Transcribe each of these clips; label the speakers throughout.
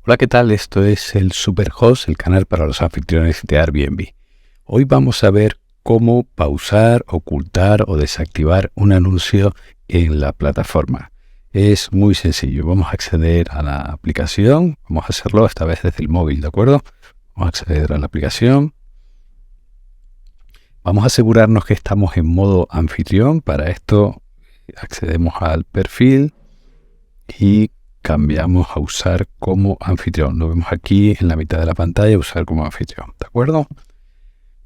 Speaker 1: Hola, ¿qué tal? Esto es el Superhost, el canal para los anfitriones de Airbnb. Hoy vamos a ver cómo pausar, ocultar o desactivar un anuncio en la plataforma. Es muy sencillo. Vamos a acceder a la aplicación. Vamos a hacerlo esta vez desde el móvil, ¿de acuerdo? Vamos a acceder a la aplicación. Vamos a asegurarnos que estamos en modo anfitrión. Para esto accedemos al perfil y cambiamos a usar como anfitrión. Lo vemos aquí en la mitad de la pantalla, usar como anfitrión, ¿de acuerdo?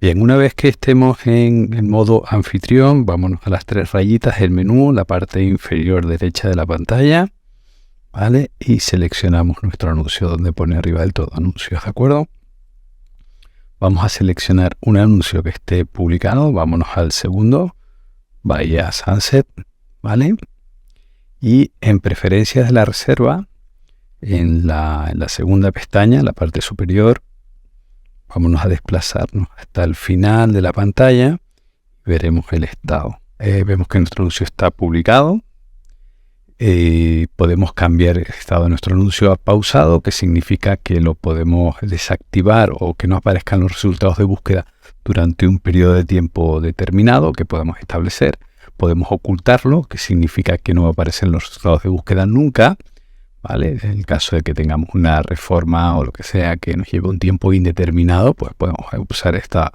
Speaker 1: Bien, una vez que estemos en modo anfitrión, vámonos a las tres rayitas del menú, la parte inferior derecha de la pantalla, ¿vale? Y seleccionamos nuestro anuncio donde pone arriba del todo anuncios, ¿de acuerdo? Vamos a seleccionar un anuncio que esté publicado, vámonos al segundo, Bahía Sunset, ¿vale? Y en preferencias de la reserva, en la segunda pestaña, la parte superior, vámonos a desplazarnos hasta el final de la pantalla. Veremos el estado. Vemos que nuestro anuncio está publicado. Podemos cambiar el estado de nuestro anuncio a pausado, que significa que lo podemos desactivar o que no aparezcan los resultados de búsqueda durante un periodo de tiempo determinado que podemos establecer. Podemos ocultarlo, que significa que no aparecen los resultados de búsqueda nunca, ¿vale? En el caso de que tengamos una reforma o lo que sea que nos lleve un tiempo indeterminado, pues podemos usar esta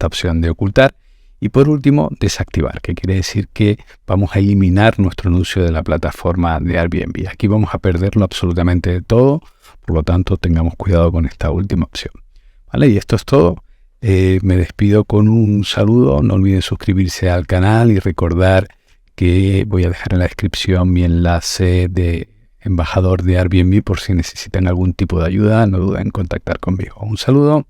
Speaker 1: opción de ocultar. Y por último, desactivar, que quiere decir que vamos a eliminar nuestro anuncio de la plataforma de Airbnb. Aquí vamos a perderlo absolutamente todo, por lo tanto tengamos cuidado con esta última opción, ¿vale? Y esto es todo. Me despido con un saludo. No olviden suscribirse al canal y recordar que voy a dejar en la descripción mi enlace de embajador de Airbnb por si necesitan algún tipo de ayuda. No duden en contactar conmigo. Un saludo.